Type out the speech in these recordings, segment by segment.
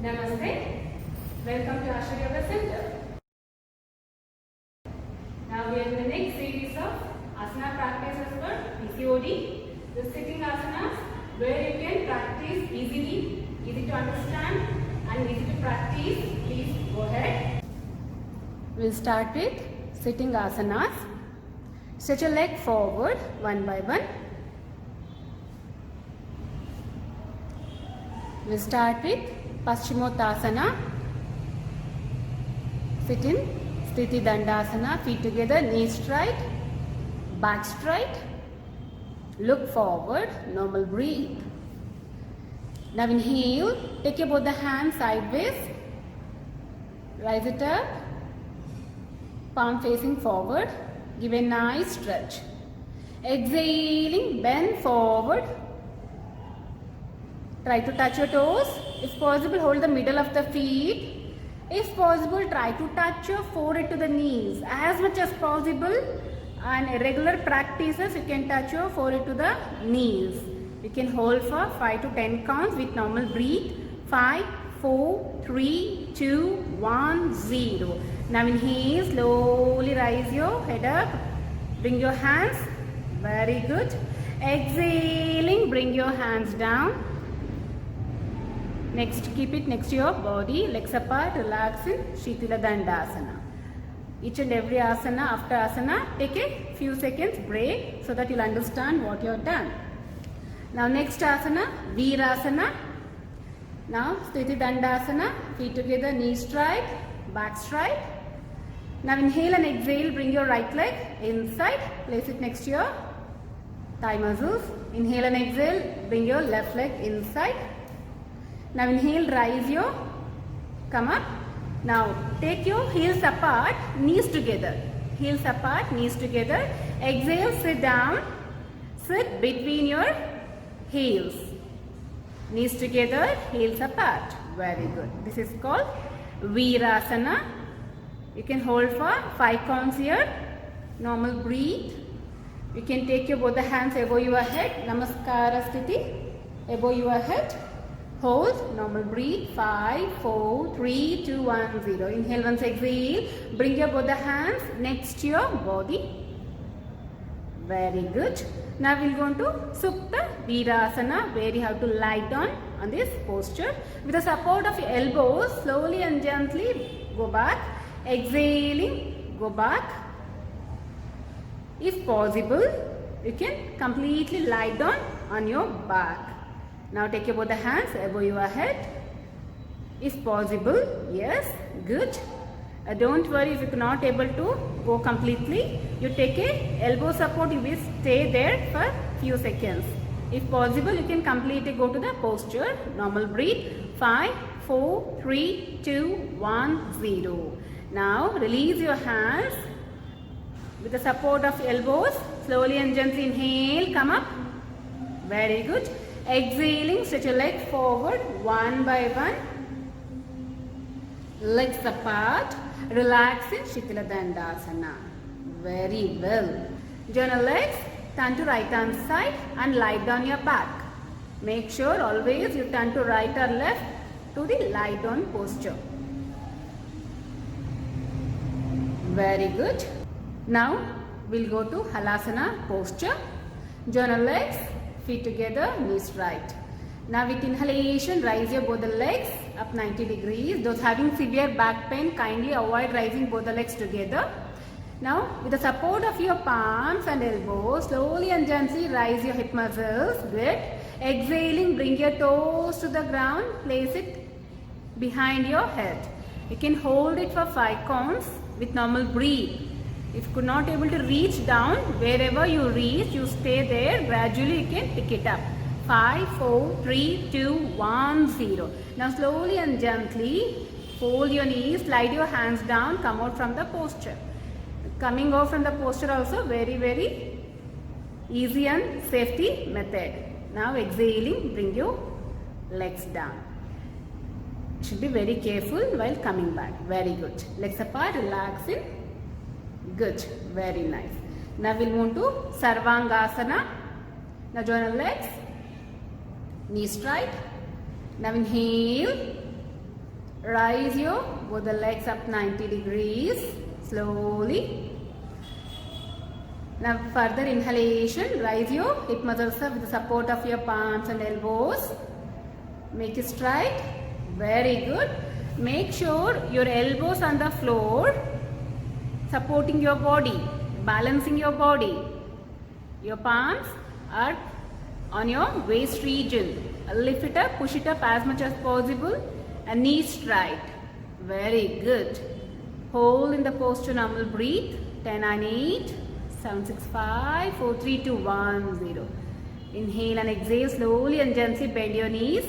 Namaste. Welcome to Asha Yoga Center. Now we are in the next series of asana practices for PCOD. The sitting asanas where you can practice easily, easy to understand and easy to practice. Please go ahead. We'll start with sitting asanas. Stretch your leg forward one by one. We'll start with Paschimottanasana. Sit in Sthiti Dandasana, feet together, knees straight, back straight. Look forward, normal breathe. Now inhale, take your both the hands sideways, rise it up, palm facing forward, give a nice stretch. Exhaling, bend forward. Try to touch your toes. If possible, hold the middle of the feet. If possible, try to touch your forehead to the knees as much as possible. And regular practices, you can touch your forehead to the knees. You can hold for 5 to 10 counts with normal breathe. 5, 4, 3, 2, 1, 0. Now inhale, slowly rise your head up. Bring your hands. Very good. Exhaling, bring your hands down. Next, keep it next to your body, legs apart, relax in Shitala Dandasana. Each and every asana, after asana, take a few seconds break so that you'll understand what you have done. Now next asana, Virasana. Now Sthiti Dandasana, feet together, knees straight, back straight. Now inhale and exhale, bring your right leg inside, place it next to your thigh muscles. Inhale and exhale, bring your left leg inside. Now inhale, rise your, come up. Now take your heels apart, knees together. Heels apart, knees together. Exhale, sit down. Sit between your heels. Knees together, heels apart. Very good. This is called Virasana. You can hold for 5 counts here. Normal breathe. You can take your both the hands above your head. Namaskara Sthiti. Above your head. Hold, normal breathe, 5, 4, 3, 2, 1, 0. Inhale once, exhale. Bring your both the hands next to your body. Very good. Now we'll go on to Supta Virasana, where you have to lie down on this posture. With the support of your elbows, slowly and gently go back. Exhaling, go back. If possible, you can completely lie down on your back. Now take your both the hands above your head. If possible, yes, good. Don't worry if you're not able to go completely. You take a elbow support, you will stay there for few seconds. If possible, you can completely go to the posture. Normal breathe. 5, 4, 3, 2, 1, 0. Now release your hands with the support of elbows. Slowly and gently inhale, come up. Very good. Exhaling, stretch your legs forward one by one. Legs apart. Relax in Shitala Dandasana. Very well. Join your legs, turn to right hand side and lie down your back. Make sure always you turn to right or left to the lie down posture. Very good. Now we'll go to Halasana posture. Join your legs. Feet together, knees right. Now with inhalation, rise your both the legs up 90 degrees. Those having severe back pain, kindly avoid rising both the legs together. Now with the support of your palms and elbows, slowly and gently rise your hip muscles. Good. Exhaling, bring your toes to the ground. Place it behind your head. You can hold it for 5 counts with normal breathe. If you could not able to reach down, wherever you reach, you stay there. Gradually you can pick it up. 5, 4, 3, 2, 1, 0. Now slowly and gently fold your knees, slide your hands down, come out from the posture. Coming out from the posture also very easy and safety method. Now exhaling, bring your legs down. Should be very careful while coming back. Very good. Legs apart, relaxing. Good. Very nice. Now we'll move to Sarvangasana. Now join your legs. Knees straight. Now inhale. Rise your both the legs up 90 degrees slowly. Now further inhalation, rise your hip muscles up with the support of your palms and elbows. Make it straight. Very good. Make sure your elbows on the floor, supporting your body, balancing your body. Your palms are on your waist region. Lift it up, push it up as much as possible and knees straight. Very good. Hold in the posture, normal breathe. 10, 9, 8, 7, 6, 5, 4, 3, 2, 1, 0. Inhale and exhale. Slowly and gently bend your knees.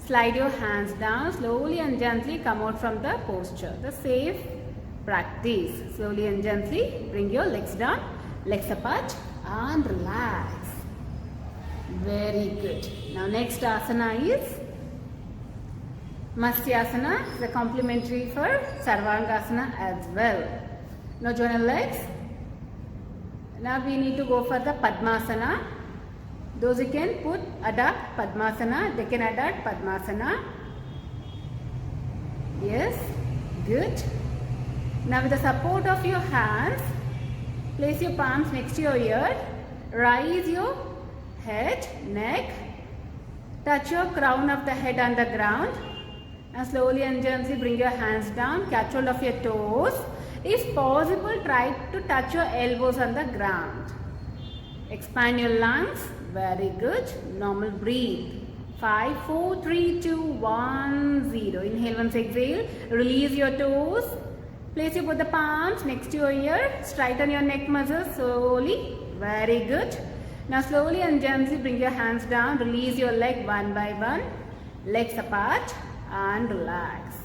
Slide your hands down. Slowly and gently come out from the posture. The safe practice. Slowly and gently bring your legs down, legs apart and relax. Very good. Now next asana is Matsyasana, the complementary for Sarvangasana as well. Now join your legs. Now we need to go for the Padmasana. Those who can put adapt Padmasana, they can adapt Padmasana. Yes, good. Now with the support of your hands, place your palms next to your ear. Rise your head, neck. Touch your crown of the head on the ground. And slowly and gently bring your hands down. Catch hold of your toes. If possible, try to touch your elbows on the ground. Expand your lungs. Very good. Normal breathe. 5, 4, 3, 2, 1, 0. Inhale once, exhale. Release your toes. Place your both the palms next to your ear. Straighten your neck muscles slowly. Very good. Now slowly and gently bring your hands down. Release your leg one by one. Legs apart and relax.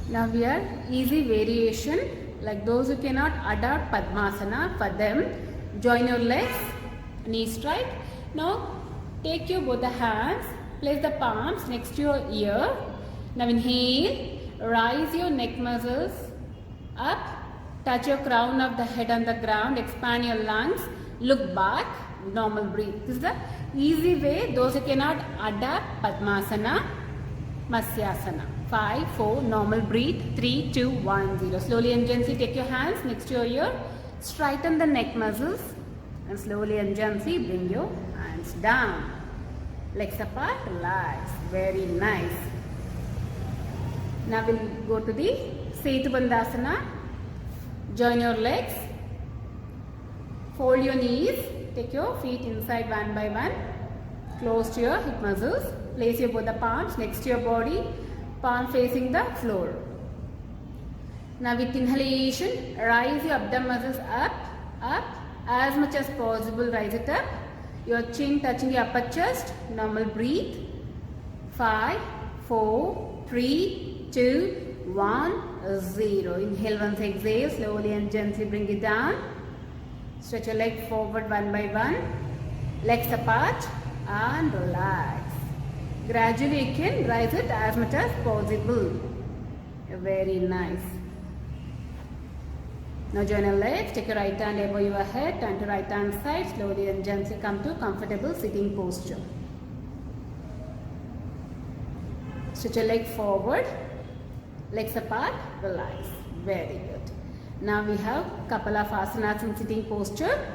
Now we are easy variation. Like those who cannot adopt Padmasana, for them, join your legs, knees straight. Now take your both the hands, place the palms next to your ear. Now inhale, rise your neck muscles up, touch your crown of the head on the ground, expand your lungs, look back, normal breathe. This is the easy way. Those who cannot adapt Padmasana, Matsyasana. 5, 4, normal breathe. 3, 2, 1, 0. Slowly and gently take your hands next to your ear. Straighten the neck muscles and slowly and gently bring your hands down. Legs apart, relax. Very nice. Now we'll go to the Setu Bandhasana. Join your legs. Fold your knees. Take your feet inside one by one. Close to your hip muscles. Place your both the palms next to your body. Palm facing the floor. Now with inhalation, rise your abdomen muscles up, up. As much as possible, rise it up. Your chin touching your upper chest. Normal breathe. 5, 4, 3, 2, 1, 0. Inhale once, exhale. Slowly and gently bring it down. Stretch your leg forward one by one. Legs apart and relax. Gradually you can rise it as much as possible. Very nice. Now join your legs. Take your right hand above your head. Turn to right hand side. Slowly and gently come to comfortable sitting posture. Stretch your leg forward. Legs apart. Relax. Very good. Now we have couple of asanas in sitting posture.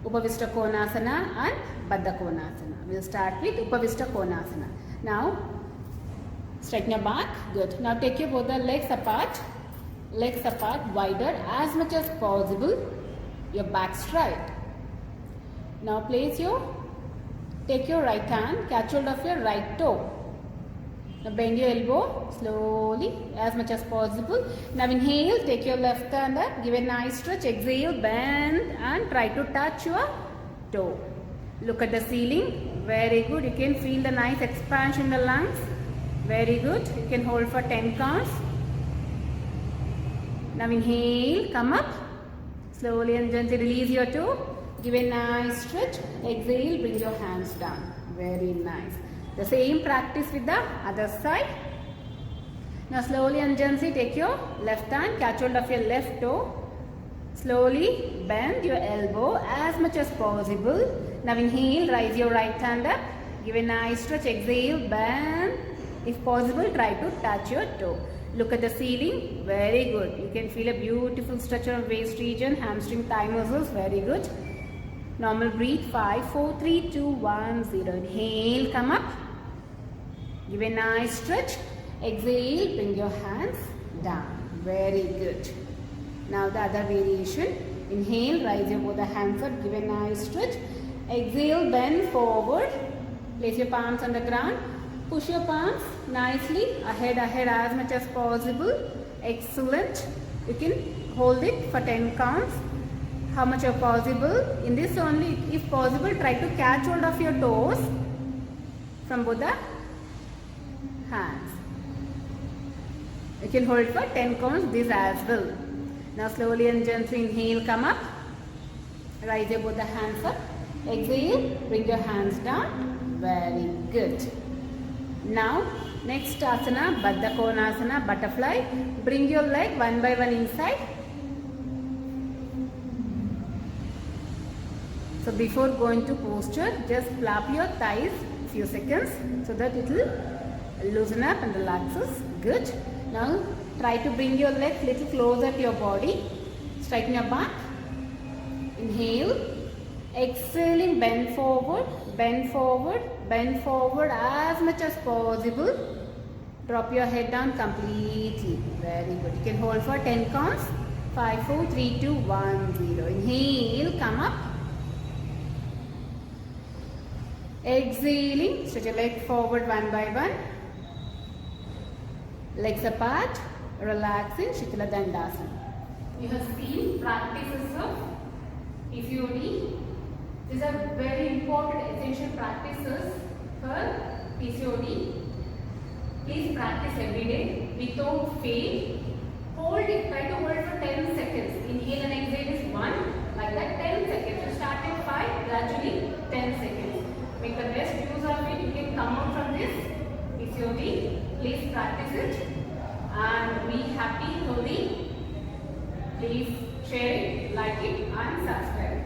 Upavishta Konasana and Baddha Konasana. We'll start with Upavishta Konasana. Now straighten your back. Good. Now take your both the legs apart. Legs apart, wider as much as possible. Your back straight. Now take your right hand, catch hold of your right toe. Now bend your elbow slowly as much as possible. Now inhale, take your left hand up, give a nice stretch. Exhale, bend and try to touch your toe. Look at the ceiling. Very good. You can feel the nice expansion in the lungs. Very good. You can hold for 10 counts. Now inhale, come up. Slowly and gently release your toe. Give a nice stretch. Exhale, bring your hands down. Very nice. The same practice with the other side. Now slowly and gently take your left hand, catch hold of your left toe. Slowly bend your elbow as much as possible. Now inhale, rise your right hand up. Give a nice stretch. Exhale, bend If possible, try to touch your toe. Look at the ceiling. Very good. You can feel a beautiful structure of waist region, hamstring, thigh muscles. Very good. Normal breathe. 5, 4, 3, 2, 1, 0. Inhale, come up. Give a nice stretch. Exhale, bring your hands down. Very good. Now the other variation. Inhale, raise your both the hands up. Give a nice stretch. Exhale, bend forward. Place your palms on the ground. Push your palms nicely ahead as much as possible. Excellent. You can hold it for 10 counts. How much are possible? In this only, if possible, try to catch hold of your toes from both the hands. You can hold for 10 counts this as well. Now slowly and gently inhale, come up. Raise your both the hands up. Exhale, bring your hands down. Very good. Now next asana, Baddha Konasana, butterfly. Bring your leg one by one inside. So before going to posture, just flap your thighs few seconds so that it will loosen up and relaxes. Good. Now try to bring your legs little closer to your body. Straighten your back. Inhale. Exhaling, bend forward, bend forward, bend forward as much as possible. Drop your head down completely. Very good. You can hold for 10 counts. 5, 4, 3, 2, 1, 0. Inhale, come up. Exhaling, stretch your leg forward one by one. Legs apart, relaxing, Shitala Dandasana. You have seen practices of PCOD. These are very important essential practices for PCOD. Please practice every day without fail. Hold it, try to hold for 10 seconds. Inhale and exhale is 1, like that 10 seconds. You start at 5, gradually 10 seconds. Make the best use of it. You can come out from this PCOD. Please practice it and be happy, healthy. Please share it, like it and subscribe.